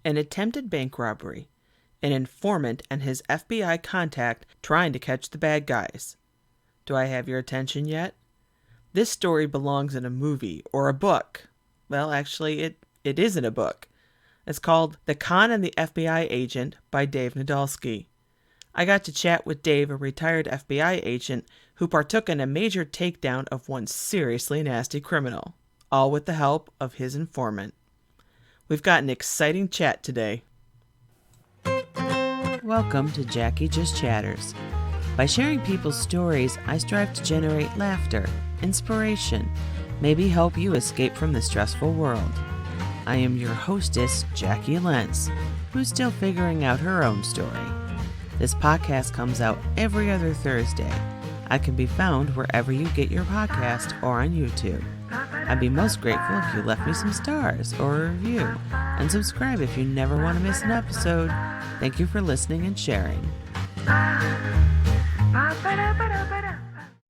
an attempted bank robbery, an informant and his FBI contact trying to catch the bad guys. Do I have your attention yet? This story belongs in a movie or a book. Well, actually, it isn't a book. It's called The Con and the FBI Agent by Dave Nadolski. I got to chat with Dave, a retired FBI agent who partook in a major takedown of one seriously nasty criminal, all with the help of his informant. We've got an exciting chat today. Welcome to Jackie Just Chatters. By sharing people's stories, I strive to generate laughter, inspiration, maybe help you escape from the stressful world. I am your hostess, Jackie Lentz, who's still figuring out her own story. This podcast comes out every other Thursday. I can be found wherever you get your podcast or on YouTube. I'd be most grateful if you left me some stars or a review, and subscribe if you never want to miss an episode. Thank you for listening and sharing.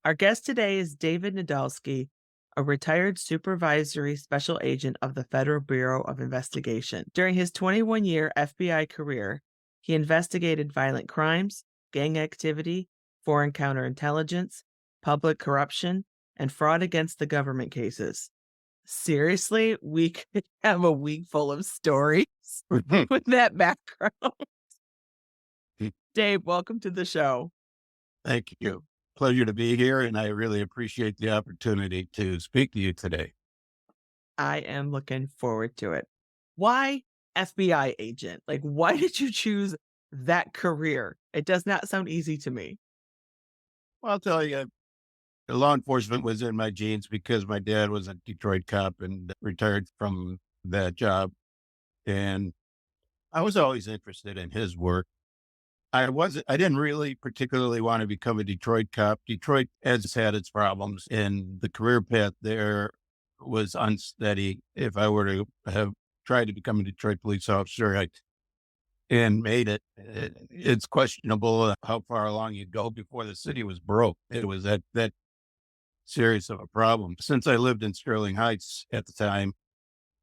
Our guest today is David Nadolski, a retired supervisory special agent of the Federal Bureau of Investigation. During his 21-year FBI career, he investigated violent crimes, gang activity, foreign counterintelligence, public corruption, and fraud against the government cases. Seriously, we could have a week full of stories with that background. Dave, welcome to the show. Thank you. Pleasure to be here, and I really appreciate the opportunity to speak to you today. I am looking forward to it. Why FBI agent? Like, why did you choose that career? It does not sound easy to me. Well, I'll tell you, law enforcement was in my genes because my dad was a Detroit cop and retired from that job. And I was always interested in his work. I didn't really particularly want to become a Detroit cop. Detroit has had its problems, and the career path there was unsteady. If I were to have tried to become a Detroit police officer and made it, it's questionable how far along you'd go before the city was broke. It was that serious of a problem. Since I lived in Sterling Heights at the time,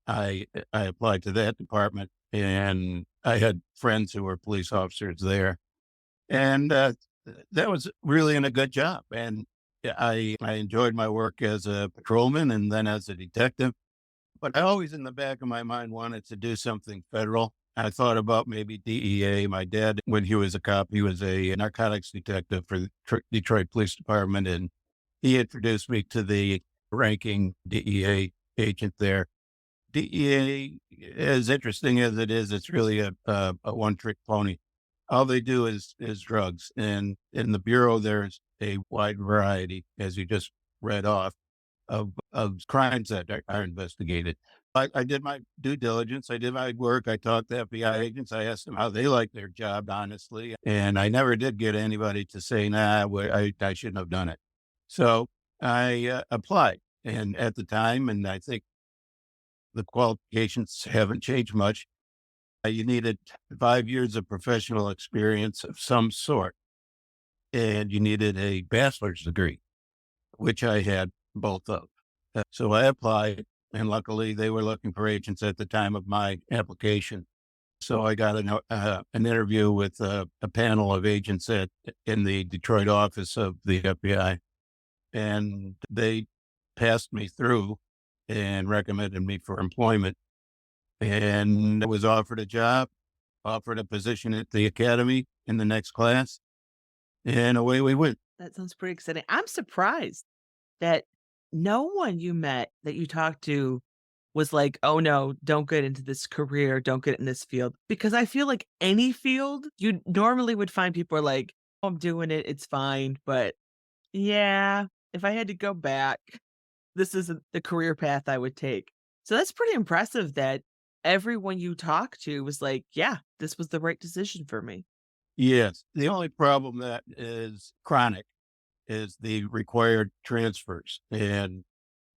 I applied to that department, and I had friends who were police officers there, and that was really a good job. And I enjoyed my work as a patrolman and then as a detective. But I always, in the back of my mind, wanted to do something federal. I thought about maybe DEA. My dad, when he was a cop, he was a narcotics detective for the Detroit Police Department, and he introduced me to the ranking DEA agent there. DEA, as interesting as it is, it's really a one-trick pony. All they do is drugs. And in the Bureau, there's a wide variety, as you just read off, of crimes that are investigated. I did my due diligence. I did my work. I talked to FBI agents. I asked them how they like their job, honestly. And I never did get anybody to say, nah, I shouldn't have done it. So I applied. And at the time, and I think the qualifications haven't changed much, you needed 5 years of professional experience of some sort, and you needed a bachelor's degree, which I had both of. So I applied, and luckily they were looking for agents at the time of my application. So I got an interview with a panel of agents in the Detroit office of the FBI, and they passed me through and recommended me for employment. And I was offered a job, offered a position at the academy in the next class, and away we went. That sounds pretty exciting. I'm surprised that no one you met that you talked to was like, oh no, don't get into this career, don't get in this field. Because I feel like any field, you normally would find people are like, oh, I'm doing it, it's fine. But yeah, if I had to go back, this isn't the career path I would take. So that's pretty impressive that everyone you talked to was like, yeah, this was the right decision for me. Yes. The only problem that is chronic is the required transfers. And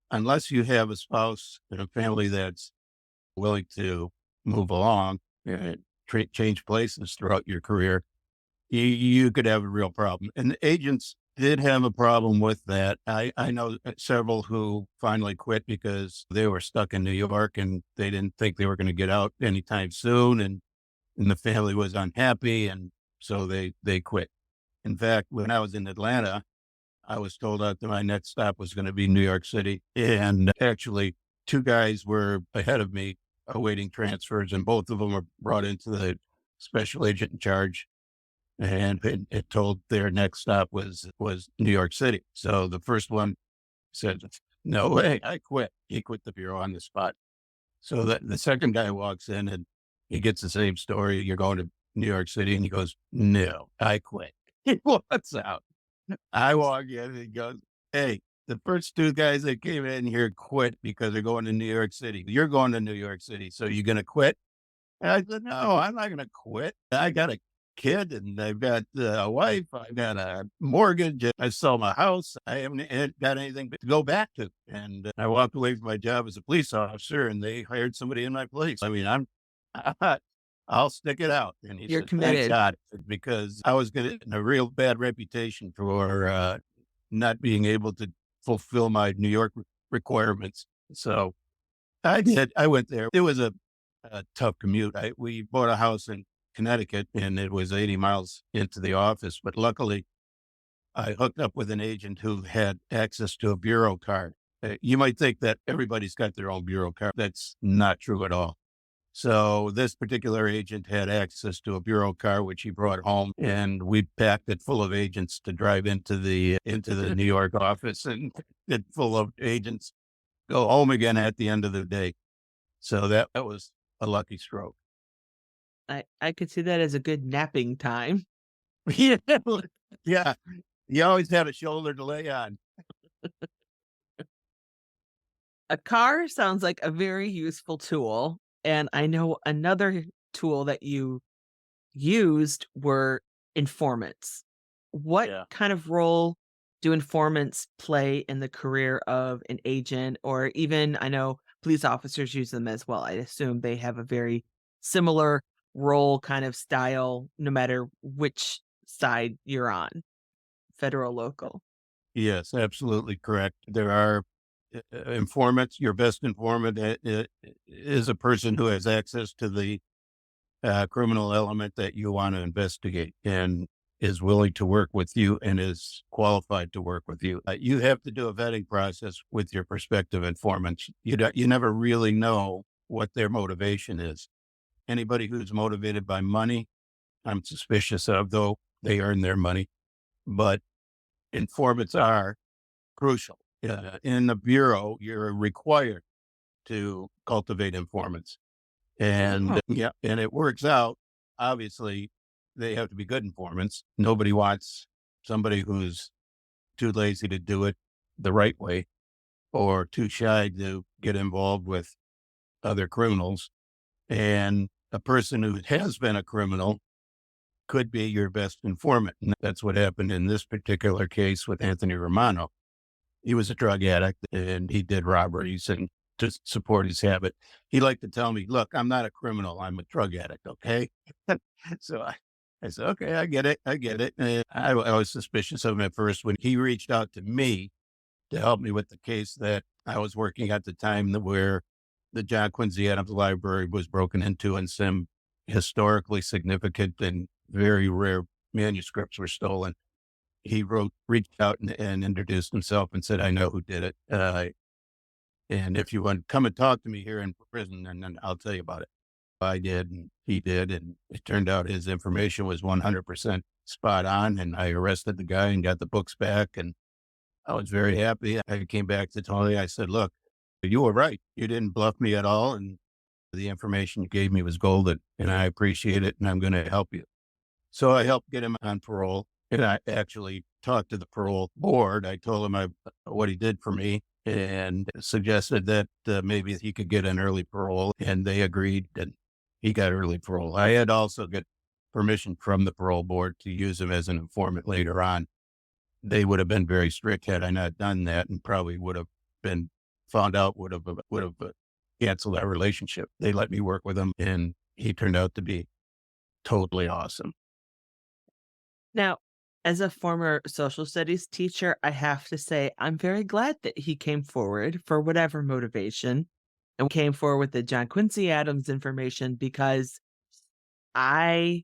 unless you have a spouse and a family that's willing to move along and change places throughout your career, you could have a real problem. And the agents did have a problem with that. I know several who finally quit because they were stuck in New York and they didn't think they were going to get out anytime soon. And the family was unhappy. And so they quit. In fact, when I was in Atlanta, I was told that my next stop was going to be New York City. And actually, two guys were ahead of me awaiting transfers, and both of them were brought into the special agent in charge. And it told their next stop was New York City. So the first one said, "No way, I quit." He quit the bureau on the spot. So the second guy walks in and he gets the same story. You're going to New York City, and he goes, "No, I quit." He walks out. I walk in and he goes, "Hey, the first two guys that came in here quit because they're going to New York City. You're going to New York City, so you gonna quit?" And I said, "No, I'm not gonna quit. I got a kid and I've got a wife. I've got a mortgage. I sold my house. I haven't got anything to go back to." And I walked away from my job as a police officer, and they hired somebody in my place. I mean, I'll stick it out. And he You're said, "Thank committed. God," because I was getting a real bad reputation for not being able to fulfill my New York requirements. So I did. I went there. It was a tough commute. We bought a house in Connecticut, and it was 80 miles into the office. But luckily, I hooked up with an agent who had access to a bureau card. You might think that everybody's got their own bureau card. That's not true at all. So this particular agent had access to a bureau car, which he brought home, and we packed it full of agents to drive into the New York office, and it full of agents go home again at the end of the day. So that was a lucky stroke. I could see that as a good napping time. Yeah, yeah. You always had a shoulder to lay on. A car sounds like a very useful tool, and I know another tool that you used were informants. What Yeah. kind of role do informants play in the career of an agent, or even I know police officers use them as well. I assume they have a very similar role kind of style no matter which side you're on, federal, local. Yes, absolutely correct. There are informants. Your best informant is a person who has access to the criminal element that you want to investigate and is willing to work with you and is qualified to work with you. You have to do a vetting process with your prospective informants. You never really know what their motivation is. Anybody who's motivated by money, I'm suspicious of, though they earn their money. But informants are crucial. In the bureau, you're required to cultivate informants. And Oh, yeah, and it works out. Obviously, they have to be good informants. Nobody wants somebody who's too lazy to do it the right way or too shy to get involved with other criminals. And a person who has been a criminal could be your best informant. And that's what happened in this particular case with Anthony Romano. He was a drug addict and he did robberies and to support his habit. He liked to tell me, "Look, I'm not a criminal. I'm a drug addict." Okay. So I said, "Okay, I get it. I get it." And I was suspicious of him at first when he reached out to me to help me with the case that I was working at the time where the John Quincy Adams library was broken into and some historically significant and very rare manuscripts were stolen. He reached out and introduced himself and said, "I know who did it. And if you want to come and talk to me here in prison, and then I'll tell you about it." I did, and he did. And it turned out his information was 100% spot on. And I arrested the guy and got the books back. And I was very happy. I came back to Tony. I said, "Look, you were right. You didn't bluff me at all. And the information you gave me was golden. And I appreciate it. And I'm going to help you." So I helped get him on parole, and I actually talked to the parole board. I told him what he did for me and suggested that maybe he could get an early parole, and they agreed, and he got early parole. I had also got permission from the parole board to use him as an informant later on. They would have been very strict had I not done that, and probably would have been found out, would have canceled our relationship. They let me work with him, and he turned out to be totally awesome. now As a former social studies teacher, I have to say I'm very glad that he came forward for whatever motivation and came forward with the John Quincy Adams information because I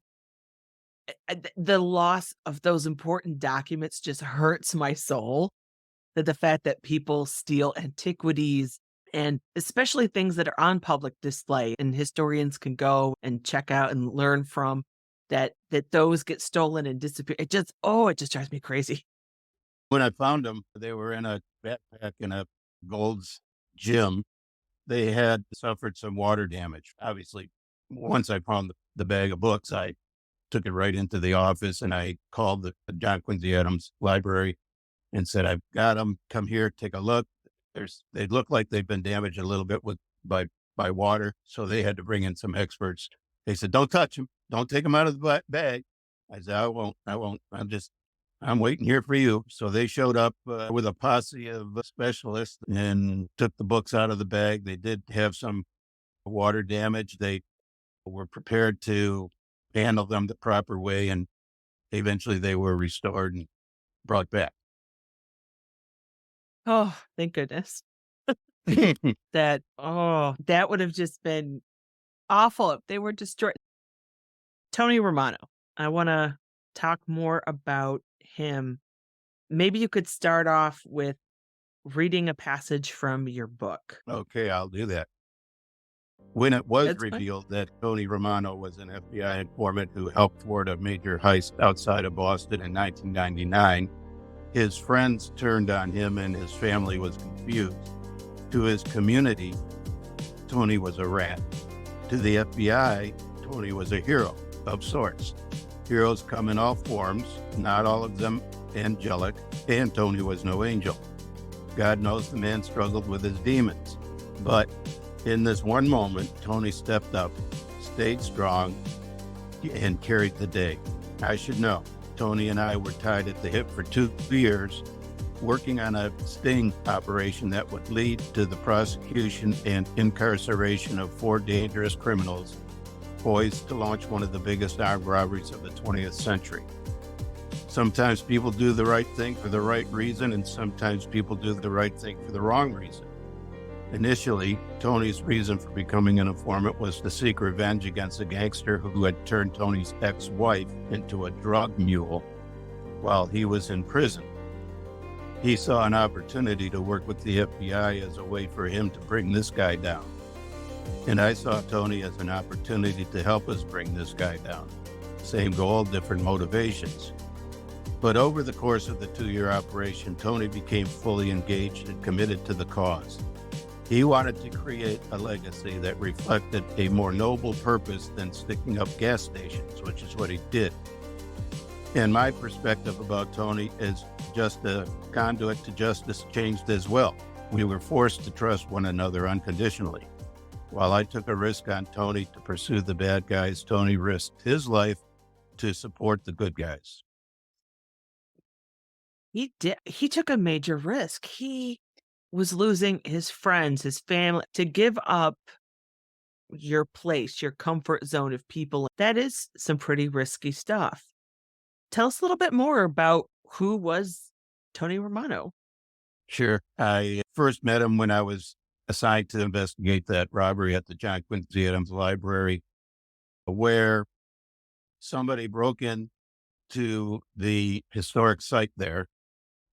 the loss of those important documents just hurts my soul. That the fact that people steal antiquities and especially things that are on public display and historians can go and check out and learn from, that those get stolen and disappear. It just drives me crazy. When I found them, they were in a backpack in a Gold's gym. They had suffered some water damage. Obviously, once I found the bag of books, I took it right into the office and I called the John Quincy Adams library and said, "I've got them. Come here, take a look." They look like they've been damaged a little bit by water, so they had to bring in some experts. They said, "Don't touch them. Don't take them out of the bag." I said, "I won't. I won't. I'm waiting here for you." So they showed up with a posse of specialists and took the books out of the bag. They did have some water damage. They were prepared to handle them the proper way, and eventually they were restored and brought back. Oh, thank goodness. That would have just been awful if they were destroyed. Tony Romano, I wanna talk more about him. Maybe you could start off with reading a passage from your book. Okay, I'll do that. When it was That's fine. revealed that Tony Romano was an FBI informant who helped thwart a major heist outside of Boston in 1999, his friends turned on him and his family was confused. To his community, Tony was a rat. To the FBI, Tony was a hero of sorts. Heroes come in all forms, not all of them angelic, and Tony was no angel. God knows the man struggled with his demons. But in this one moment, Tony stepped up, stayed strong, and carried the day. I should know, Tony and I were tied at the hip for 2 years, working on a sting operation that would lead to the prosecution and incarceration of 4 dangerous criminals poised to launch one of the biggest armed robberies of the 20th century. Sometimes people do the right thing for the right reason, and sometimes people do the right thing for the wrong reason. Initially, Tony's reason for becoming an informant was to seek revenge against a gangster who had turned Tony's ex-wife into a drug mule while he was in prison. He saw an opportunity to work with the FBI as a way for him to bring this guy down. And I saw Tony as an opportunity to help us bring this guy down. Same goal, different motivations. But over the course of the 2-year operation, Tony became fully engaged and committed to the cause. He wanted to create a legacy that reflected a more noble purpose than sticking up gas stations, which is what he did. And my perspective about Tony is just a conduit to justice changed as well. We were forced to trust one another unconditionally. While I took a risk on Tony to pursue the bad guys, Tony risked his life to support the good guys. He took a major risk. He was losing his friends, his family to give up your place, your comfort zone of people. That is some pretty risky stuff. Tell us a little bit more about who was Tony Romano. Sure. I first met him when I was assigned to investigate that robbery at the John Quincy Adams Library, where somebody broke in to the historic site there,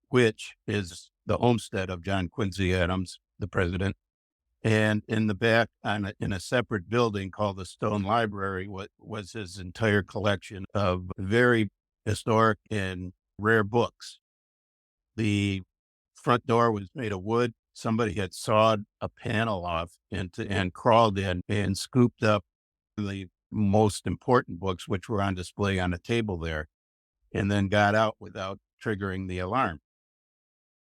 which is the homestead of John Quincy Adams, the president. And in the back, in a separate building called the Stone Library, what was his entire collection of very historic and rare books. The front door was made of wood. Somebody had sawed a panel off and crawled in and scooped up the most important books, which were on display on a table there, and then got out without triggering the alarm.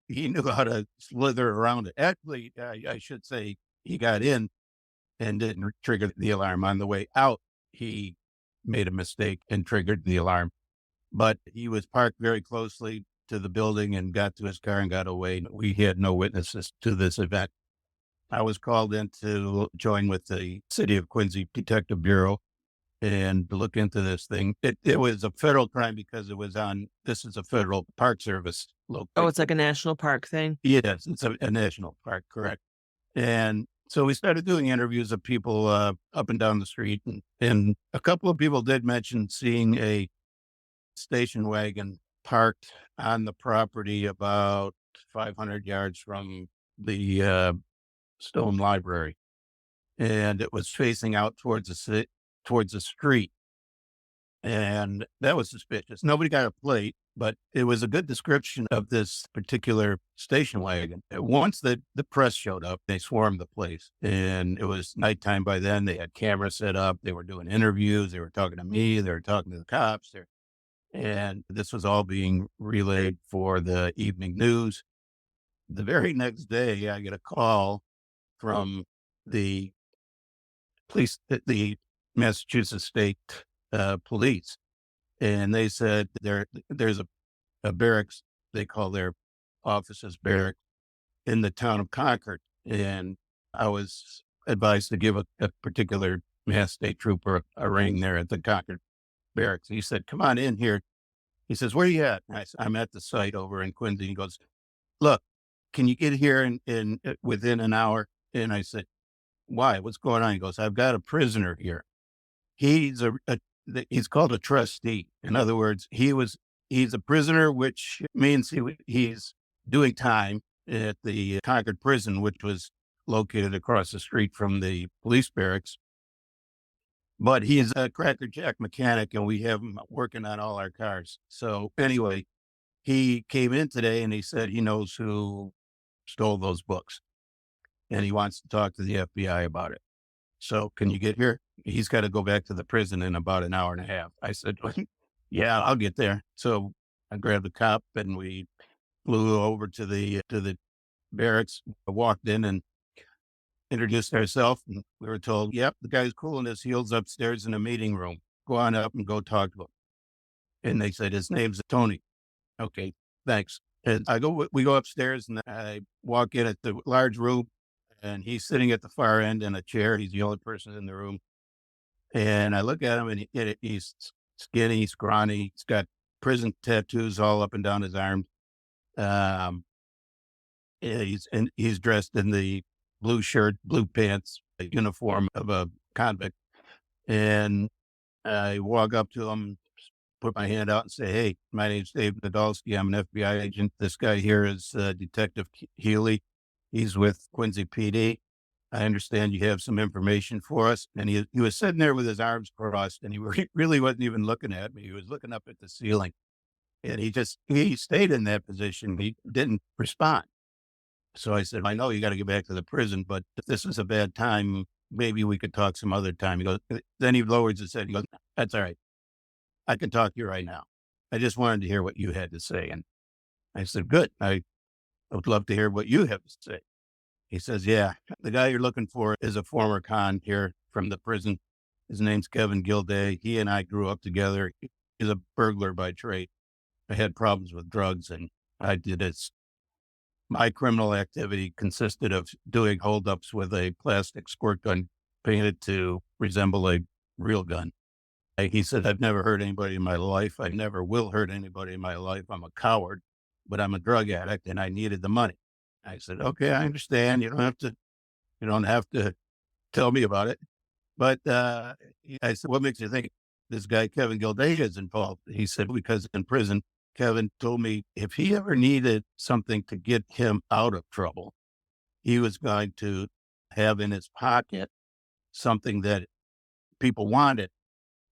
He knew how to slither around it. Actually, I should say he got in and didn't trigger the alarm. On the way out, he made a mistake and triggered the alarm. But he was parked very closely to the building and got to his car and got away. We had no witnesses to this event. I was called in to join with the City of Quincy Detective Bureau, and look into this thing. It was a federal crime because this is a federal park service Oh, location. it's like a national park thing? Yes, it's a national park, correct. And so we started doing interviews of people up and down the street, and a couple of people did mention seeing a station wagon parked on the property about 500 yards from the Stone Library, and it was facing out towards the street, and that was suspicious. Nobody got a plate, but it was a good description of this particular station wagon. Once the press showed up, they swarmed the place, and it was nighttime by then. They had cameras set up. They were doing interviews. They were talking to me. They were talking to the cops. And this was all being relayed for the evening news. The very next day, I get a call from the the Massachusetts State Police, and they said there's a barracks. They call their offices barracks in the town of Concord, and I was advised to give a particular Mass State trooper a ring there at the Concord barracks. He said, "Come on in here." He says, "Where are you at?" And I said, "I'm at the site over in Quincy." He goes, "Look, can you get here in within an hour?" And I said, "Why? What's going on?" He goes, "I've got a prisoner here. He's he's called a trustee. In other words, he's a prisoner, which means he's doing time at the Concord prison, which was located across the street from the police barracks. But he's a Cracker Jack mechanic, and we have him working on all our cars. So anyway, he came in today and he said he knows who stole those books, and he wants to talk to the FBI about it. So can you get here? He's got to go back to the prison in about an hour and a half." I said, "Yeah, I'll get there." So I grabbed a cop and we flew over to the barracks. I walked in and introduced ourselves, and we were told, "Yep, the guy's cooling his heels upstairs in a meeting room. Go on up and go talk to him." And they said, "His name's Tony." Okay, thanks. And we go upstairs, and I walk in at the large room, and he's sitting at the far end in a chair. He's the only person in the room. And I look at him, and he's skinny, scrawny. He's got prison tattoos all up and down his arms. Um, yeah, he's dressed in the blue shirt, blue pants, a uniform of a convict. And I walk up to him, put my hand out and say, "Hey, my name's Dave Nadolski. I'm an FBI agent. This guy here is Detective Healy. He's with Quincy PD. I understand you have some information for us." And he was sitting there with his arms crossed, and he really wasn't even looking at me. He was looking up at the ceiling, and he stayed in that position. He didn't respond. So I said, "I know you got to get back to the prison, but if this is a bad time, maybe we could talk some other time." He goes, then he lowers his head. He goes, "That's all right. I can talk to you right now. I just wanted to hear what you had to say." And I said, "Good. I would love to hear what you have to say." He says, "Yeah, the guy you're looking for is a former con here from the prison. His name's Kevin Gilday. He and I grew up together. He's a burglar by trade. I had problems with drugs, and I did his my criminal activity consisted of doing holdups with a plastic squirt gun painted to resemble a real gun." He said, "I've never hurt anybody in my life. I never will hurt anybody in my life. I'm a coward, but I'm a drug addict and I needed the money." I said, "Okay, I understand. You don't have to tell me about it." But I said, "What makes you think this guy, Kevin Gilday, is involved?" He said, "Because in prison, Kevin told me if he ever needed something to get him out of trouble, he was going to have in his pocket something that people wanted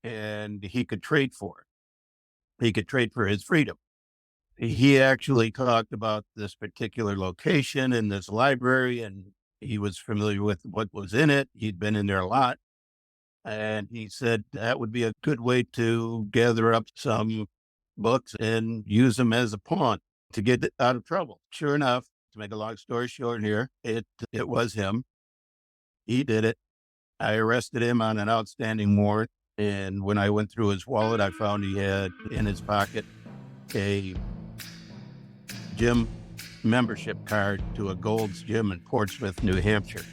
and he could trade for it. He could trade for his freedom." He actually talked about this particular location in this library, and he was familiar with what was in it. He'd been in there a lot. And he said that would be a good way to gather up some books and use them as a pawn to get out of trouble. Sure enough, to make a long story short here, it was him. He did it. I arrested him on an outstanding warrant. And when I went through his wallet, I found he had in his pocket a gym membership card to a Gold's Gym in Portsmouth, New Hampshire.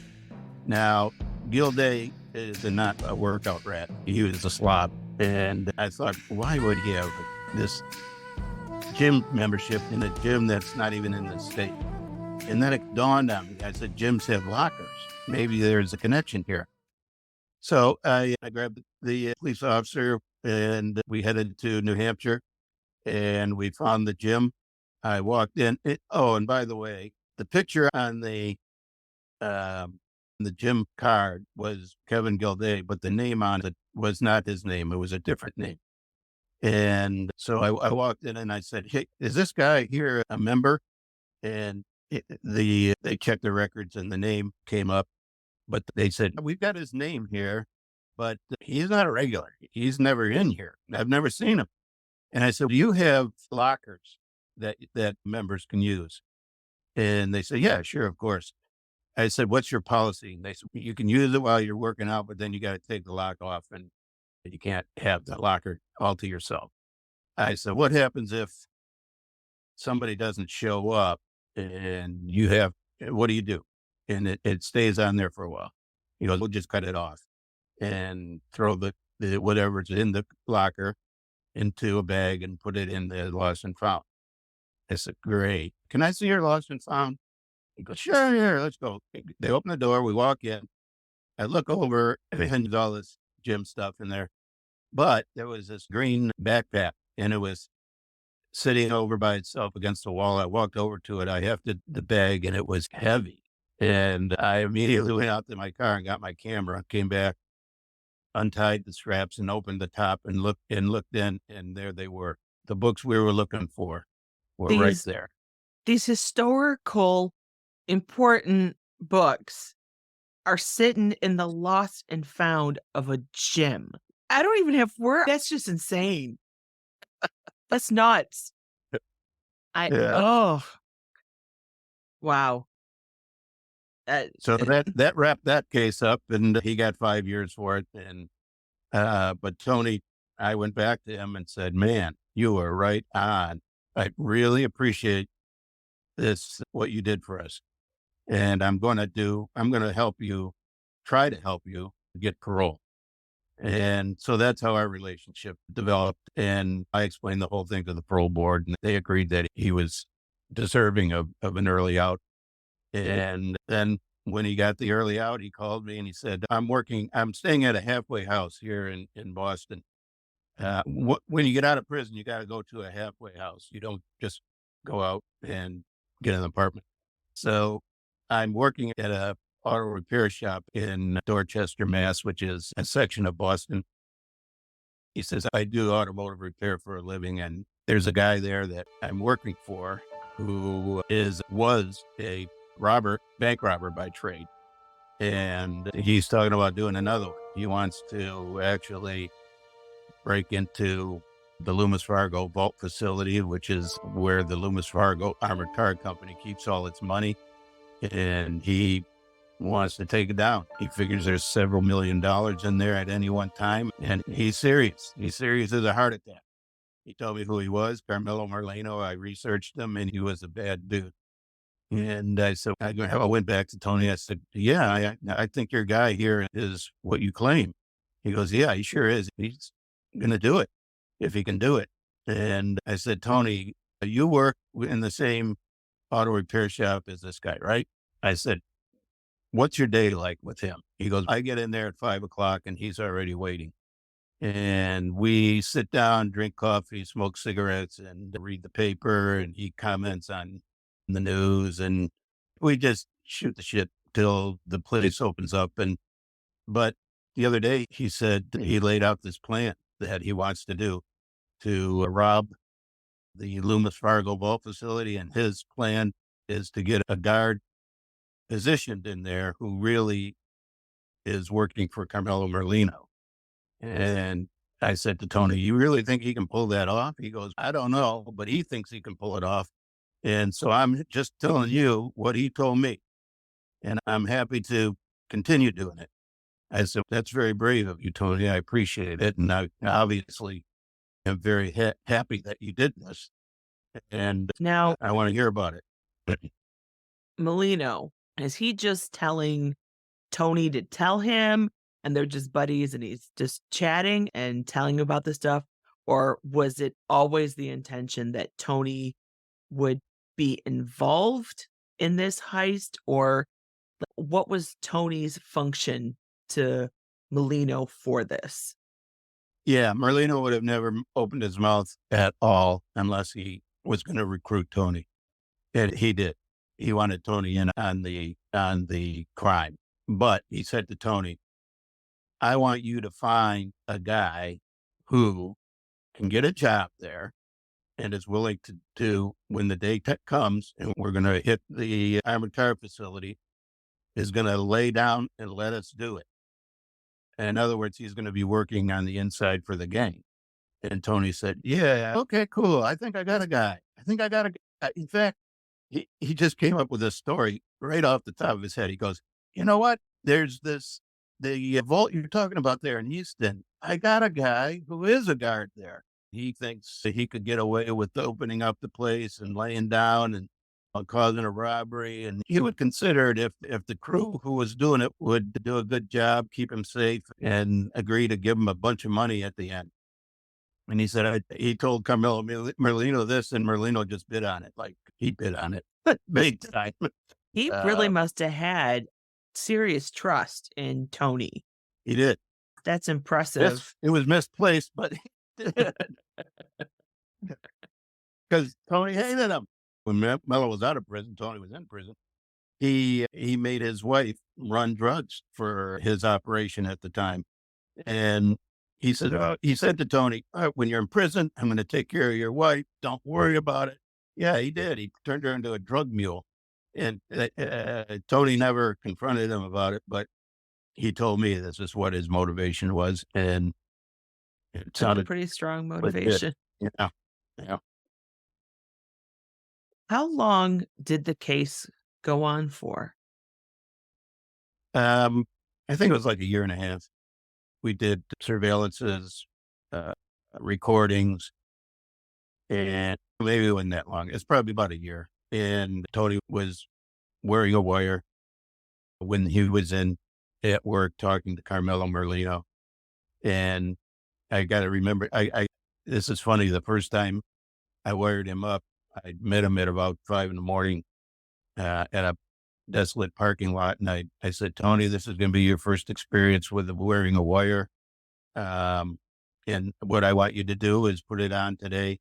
Now, Gilday is not a workout rat. He was a slob. And I thought, why would he have this gym membership in a gym that's not even in the state? And then it dawned on me. I said, gyms have lockers. Maybe there's a connection here. So I grabbed the police officer and we headed to New Hampshire and we found the gym. I walked in. And by the way, the picture on the gym card was Kevin Gilday, but the name on it was not his name. It was a different name. And so I walked in and I said, "Hey, is this guy here a member?" And they checked the records and the name came up, but they said, "We've got his name here, but he's not a regular. He's never in here. I've never seen him." And I said, "Do you have lockers that members can use?" And they said, "Yeah, sure, of course." I said, "What's your policy?" And they said, "You can use it while you're working out, but then you got to take the lock off and you can't have the locker all to yourself." I said, "What happens if somebody doesn't show up and what do you do?" And it stays on there for a while. He goes, "We'll just cut it off and throw the whatever's in the locker into a bag and put it in the lost and found." I said, "Great. Can I see your lost and found?" He goes, "Sure, yeah, let's go." They open the door. We walk in. I look over and there's all this gym stuff in there, but there was this green backpack and it was sitting over by itself against the wall. I walked over to it. I hefted the bag and it was heavy. And I immediately went out to my car and got my camera, came back, untied the straps and opened the top and looked in. And there they were. The books we were looking for were right These there. these historical important books are sitting in the lost and found of a gym. I don't even have words. That's just insane. That's nuts. Yeah. Oh, wow. So Uh, that wrapped that case up and he got 5 years for it. And but Tony, I went back to him and said, "Man, you were right on. I really appreciate what you did for us. And I'm going to try to help you get parole." And so that's how our relationship developed. And I explained the whole thing to the parole board and they agreed that he was deserving of an early out. And then when he got the early out, he called me and he said, I'm staying at a halfway house here in Boston. When you get out of prison, you got to go to a halfway house. You don't just go out and get an apartment. So I'm working at a auto repair shop in Dorchester, Mass, which is a section of Boston. He says, "I do automotive repair for a living. And there's a guy there that I'm working for who was a bank robber by trade. And he's talking about doing another one. He wants to actually break into the Loomis Fargo vault facility, which is where the Loomis Fargo Armored Car Company keeps all its money. And he wants to take it down. He figures there's several $1,000,000 in there at any one time. And he's serious. He's serious as a heart attack." He told me who he was, Carmelo Merlino. I researched him and he was a bad dude. And I went back to Tony. I said, "Yeah, I think your guy here is what you claim." He goes, "Yeah, he sure is. He's going to do it if he can do it." And I said, "Tony, you work in the same auto repair shop as this guy, right?" I said, "What's your day like with him?" He goes, "I get in there at 5 o'clock and he's already waiting. And we sit down, drink coffee, smoke cigarettes, and read the paper. And he comments on the news, and we just shoot the shit till the place opens up." But the other day, he said he laid out this plan that he wants to do to rob the Loomis Fargo vault facility, and his plan is to get a guard positioned in there who really is working for Carmelo Merlino. And I said to Tony, "You really think he can pull that off?" He goes, "I don't know, but he thinks he can pull it off. And so I'm just telling you what he told me. And I'm happy to continue doing it." I said, "That's very brave of you, Tony. I appreciate it. And I obviously am very happy that you did this. And Now, I want to hear about it." Molino, is he just telling Tony to tell him? and they're just buddies and he's just chatting and telling about this stuff? Or was it always the intention that Tony would be involved in this heist? Or what was Tony's function to Molino for this? Yeah, Merlino would have never opened his mouth at all unless he was going to recruit Tony, and he did. He wanted Tony in on the crime, but he said to Tony, "I want you to find a guy who can get a job there and is willing to do when the day comes and we're going to hit the armored car facility, is going to lay down and let us do it. In other words, he's going to be working on the inside for the gang." And Tony said, "Yeah, okay, cool. I think I got a guy. I think I got a guy." In fact, he just came up with this story right off the top of his head. He goes, "You know what? There's the vault you're talking about there in Houston. I got a guy who is a guard there. He thinks that he could get away with opening up the place and laying down and causing a robbery. And he would consider it if the crew who was doing it would do a good job, keep him safe, and agree to give him a bunch of money at the end." And he said, he told Carmelo Merlino this, and Merlino just bid on it. Like he bid on it big time. He really Uh, must have had serious trust in Tony. he did. That's impressive. It was misplaced, but he did. Because Tony hated him. When Mello was out of prison, Tony was in prison. He made his wife run drugs for his operation at the time. And he said to Tony, "All right, when you're in prison, I'm going to take care of your wife. Don't worry about it." Yeah, he did. He turned her into a drug mule. And Tony never confronted him about it, but he told me this is what his motivation was. And it That's a sounded pretty strong legit. motivation. Yeah. Yeah. How long did the case go on for? Um, I think it was like a year and a half. We did surveillances, uh, recordings, and maybe it wasn't that long. It's probably about a year. And Tony was wearing a wire when he was in at work talking to Carmelo Merlino. And I got to remember, this is funny. The first time I wired him up, I met him at about 5 in the morning at a desolate parking lot. And I said, "Tony, this is going to be your first experience with wearing a wire. Um, and what I want you to do is put it on today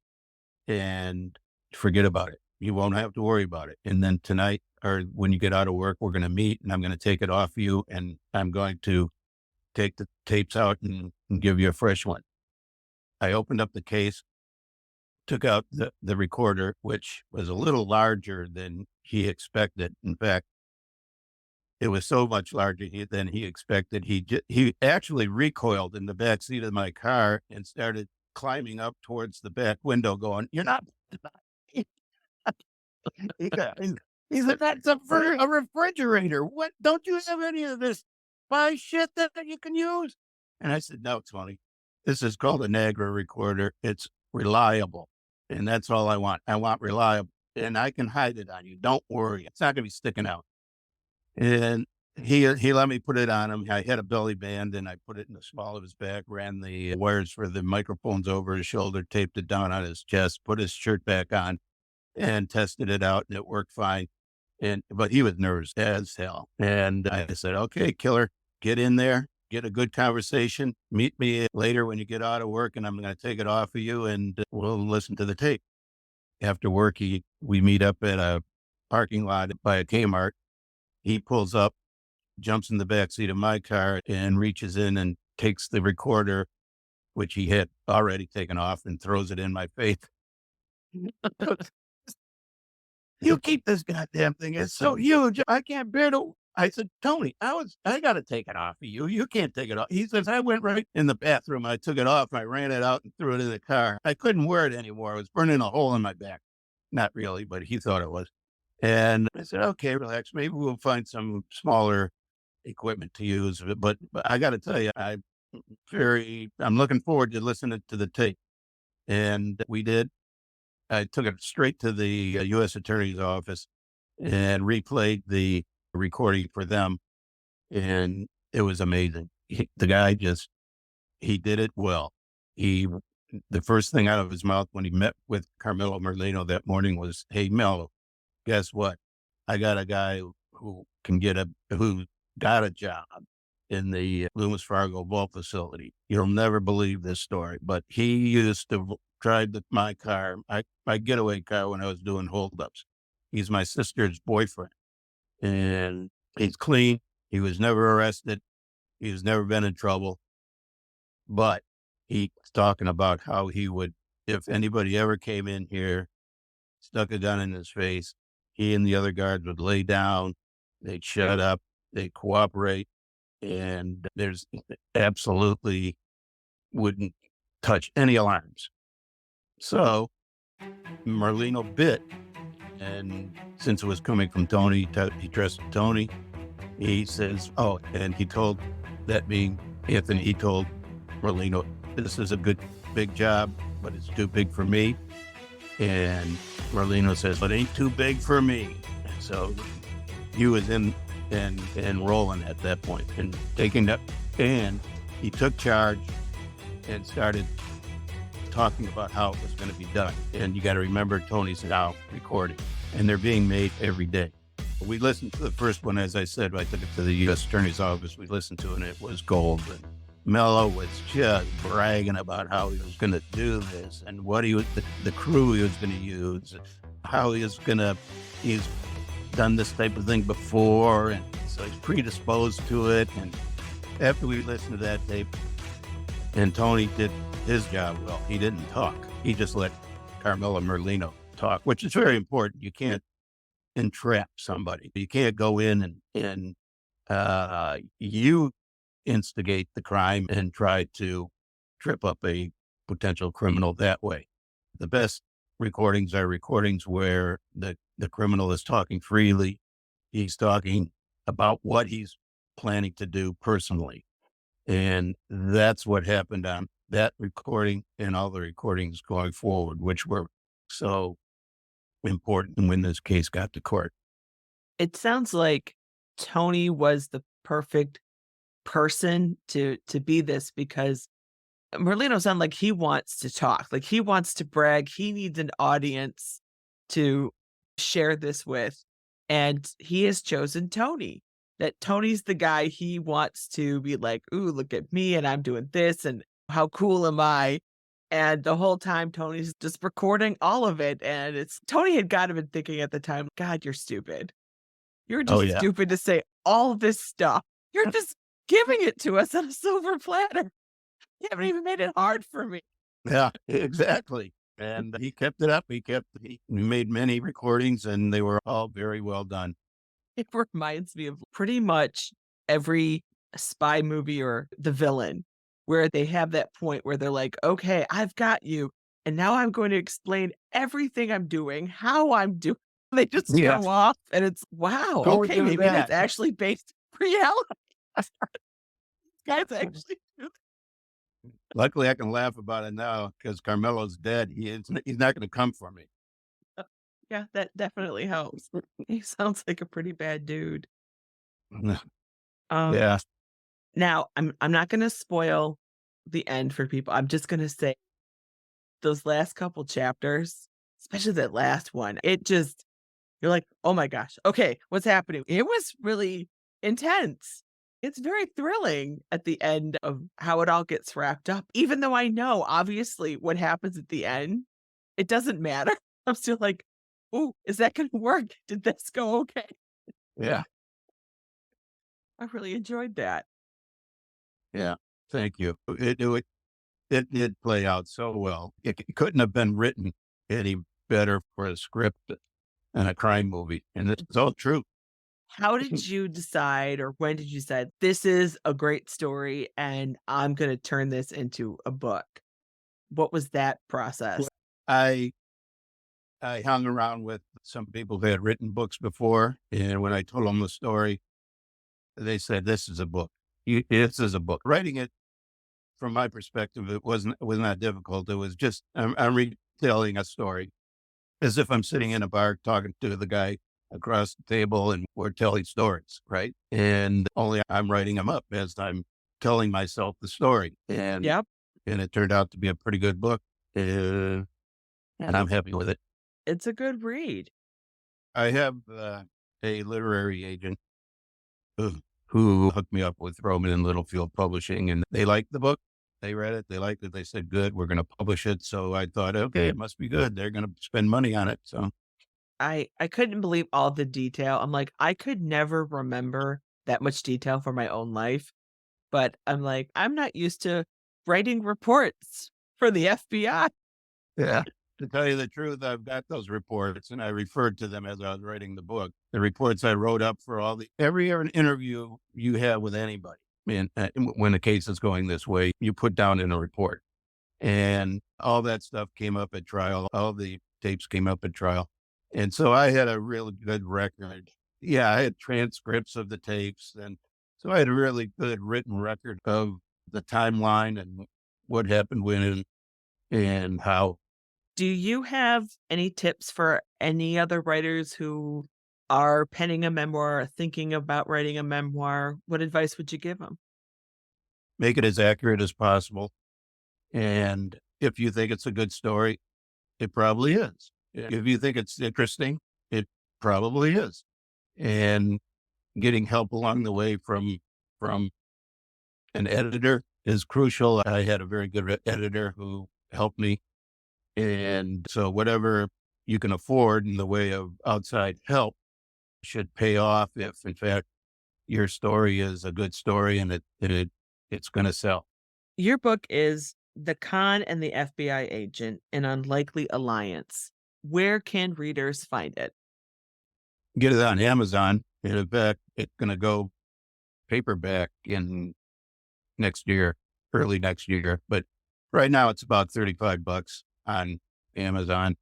and forget about it. You won't have to worry about it. And then tonight, or when you get out of work, we're going to meet and I'm going to take it off you and I'm going to take the tapes out and give you a fresh one." I opened up the case, took out the recorder, which was a little larger than he expected. In fact, it was so much larger than he expected. He actually recoiled in the back seat of my car and started climbing up towards the back window, going, "You're not." He got, he said, "That's a refrigerator. What? Don't you have any of this spy shit that you can use?" And I said, "No, Tony, this is called a Niagara recorder. It's reliable. And that's all I want. I want reliable. And I can hide it on you. Don't worry. It's not going to be sticking out." And he let me put it on him. I had a belly band and I put it in the small of his back, ran the wires for the microphones over his shoulder, taped it down on his chest, put his shirt back on and tested it out and it worked fine. But he was nervous as hell. And I said, "Okay, killer, get in there, get a good conversation. Meet me later when you get out of work and I'm going to take it off of you and we'll listen to the tape." After work, we meet up at a parking lot by a Kmart. He pulls up, jumps in the back seat of my car and reaches in and takes the recorder, which he had already taken off, and throws it in my face. "You keep this goddamn thing. It's so huge. I can't bear to." I said, "Tony, I got to take it off of you. You can't take it off." He says, "I went right in the bathroom. I took it off. I ran it out and threw it in the car. I couldn't wear it anymore. It was burning a hole in my back." Not really, but he thought it was. And I said, "Okay, relax. Maybe we'll find some smaller equipment to use." But I got to tell you, I'm looking forward to listening to the tape. And we did. I took it straight to the U.S. Attorney's office and replayed the recording for them. And it was amazing. the guy just, he did it well. He, the first thing out of his mouth when he met with Carmelo Merlino that morning was, "Hey, Mel, guess what? I got a guy who got a job in the Loomis Fargo vault facility. You'll never believe this story, but he used to drive my car, my getaway car when I was doing holdups. He's my sister's boyfriend, and he's clean. He was never arrested. He's never been in trouble, but he's talking about how he would, if anybody ever came in here, stuck a gun in his face, he and the other guards would lay down, they'd shut up, they'd cooperate, and there's absolutely wouldn't touch any alarms." So Merlino bit, and since it was coming from Tony, he trusted Tony. He says, "Oh," and he told, that being Anthony, he told Merlino, "This is a good, big job, but it's too big for me." And Merlino says, "It ain't too big for me." So he was in and rolling at that point and taking up, and he took charge and started talking about how it was going to be done. And you got to remember, Tony's now recording, and they're being made every day. We listened to the first one, as I said, I took it to the U.S. Attorney's Office. We listened to it, and it was gold. And Mello was just bragging about how he was going to do this and what he was, the crew he was going to use, how he's done this type of thing before, and so he's predisposed to it. And after we listened to that tape, and Tony did his job well, he didn't talk. He just let Carmelo Merlino talk, which is very important. You can't entrap somebody. You can't go in and you instigate the crime and try to trip up a potential criminal that way. The best recordings are recordings where the criminal is talking freely. He's talking about what he's planning to do personally. And that's what happened on that recording and all the recordings going forward, which were so important when this case got to court. It sounds like Tony was the perfect person to be this, because Merlino sounds like he wants to talk, like he wants to brag. He needs an audience to share this with, and he has chosen Tony. That Tony's the guy he wants to be like, "Ooh, look at me, and I'm doing this, and how cool am I?" And the whole time, Tony's just recording all of it, and it's Tony had got to been thinking at the time, "God, you're stupid. You're Oh just yeah. stupid to say all this stuff. You're just giving it to us on a silver platter. You haven't even made it hard for me." Yeah, exactly. And he kept it up. He made many recordings, and they were all very well done. It reminds me of pretty much every spy movie or the villain, where they have that point where they're like, "Okay, I've got you. And now I'm going to explain everything I'm doing, how I'm doing." They just Yeah, go off, and it's, wow, totally okay, doing maybe that's that. actually based in reality. Guys actually do Luckily, I can laugh about it now because Carmelo's dead. He's not going to come for me. that. Yeah, that definitely helps. He sounds like a pretty bad dude. Um, Yeah. Now I'm not gonna spoil the end for people. I'm just gonna say those last couple chapters, especially that last one, it just, you're like, "Oh my gosh, okay, what's happening?" It was really intense. It's very thrilling at the end of how it all gets wrapped up, even though I know obviously what happens at the end, it doesn't matter. I'm still like, "Ooh, is that gonna work? Did this go okay?" Yeah. I really enjoyed that. Yeah. Thank you. It did play out so well. It couldn't have been written any better for a script and a crime movie. And it's all true. How did you decide, or when did you decide, "This is a great story and I'm gonna turn this into a book"? What was that process? I I hung around with some people that had written books before, and when I told them the story, they said, "This is a book. This is a book." Writing it, from my perspective, it was not difficult. It was just I'm retelling a story as if I'm sitting in a bar talking to the guy across the table, and we're telling stories, right? And only I'm writing them up as I'm telling myself the story. Yep. And it turned out to be a pretty good book. And I'm happy with it. It's a good read. I have a literary agent who hooked me up with Roman and Littlefield Publishing, and they liked the book. They read it. They liked it. They said, good, we're going to publish it. So I thought, okay, it must be good. They're going to spend money on it. So I couldn't believe all the detail. I'm like, I could never remember that much detail for my own life, but I'm like, I'm not used to writing reports for the FBI. yeah. To tell you the truth, I've got those reports, and I referred to them as I was writing the book. The reports I wrote up for every interview you have with anybody. And when a case is going this way, you put down in a report, and all that stuff came up at trial. All the tapes came up at trial, and so I had a really good record. Yeah, I had transcripts of the tapes, and so I had a really good written record of the timeline and what happened when and how. Do you have any tips for any other writers who are penning a memoir, or thinking about writing a memoir? What advice would you give them? Make it as accurate as possible. And if you think it's a good story, it probably is. If you think it's interesting, it probably is. And getting help along the way from an editor is crucial. I had a very good editor who helped me. And so whatever you can afford in the way of outside help should pay off if in fact your story is a good story and it's going to sell. Your book is The Con and the FBI Agent, An Unlikely Alliance. Where can readers find it? Get it on Amazon. And in fact, it's going to go paperback in next year, early next year. But right now it's about $35 on Amazon,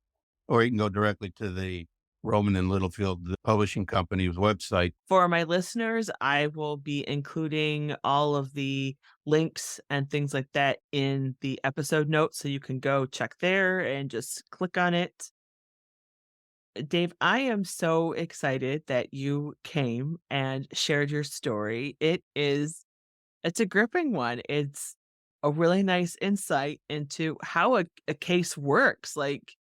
or you can go directly to the Roman and Littlefield the publishing company's website. For my listeners, I will be including all of the links and things like that in the episode notes, so you can go check there and just click on it. Dave, I am so excited that you came and shared your story. It's a gripping one. It's a really nice insight into how a case works. Like,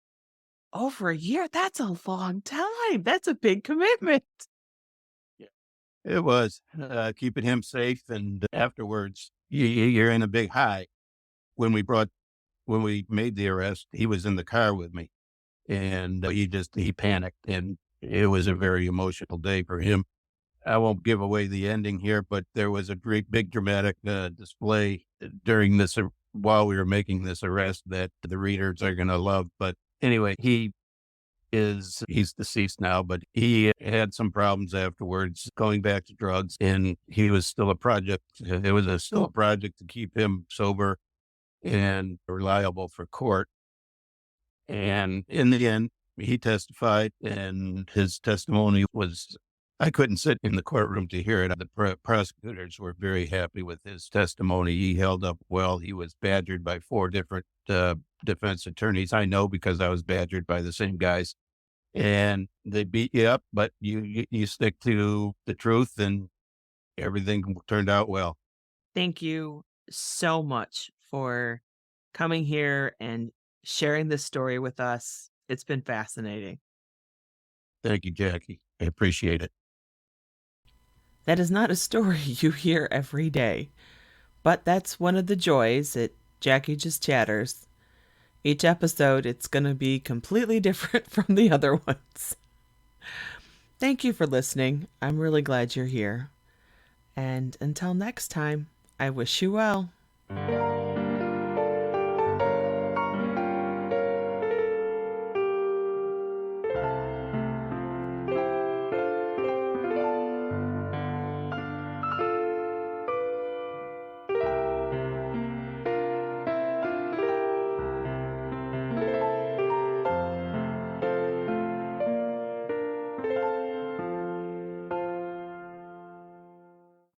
over a year, that's a long time. That's a big commitment. Yeah. It was keeping him safe, and afterwards, you're in a big high. When we made the arrest, he was in the car with me, and he panicked, and it was a very emotional day for him. I won't give away the ending here, but there was a great big dramatic display during this while we were making this arrest that the readers are going to love. But anyway, he's deceased now, but he had some problems afterwards going back to drugs, and he was still a project. It was still a project to keep him sober and reliable for court. And in the end, he testified, and his testimony was, I couldn't sit in the courtroom to hear it. The prosecutors were very happy with his testimony. He held up well. He was badgered by 4 different defense attorneys. I know because I was badgered by the same guys, and they beat you up, but you stick to the truth, and everything turned out well. Thank you so much for coming here and sharing this story with us. It's been fascinating. Thank you, Jackie. I appreciate it. That is not a story you hear every day, but that's one of the joys at Jackie Just Chatters. Each episode, it's going to be completely different from the other ones. Thank you for listening. I'm really glad you're here. And until next time, I wish you well.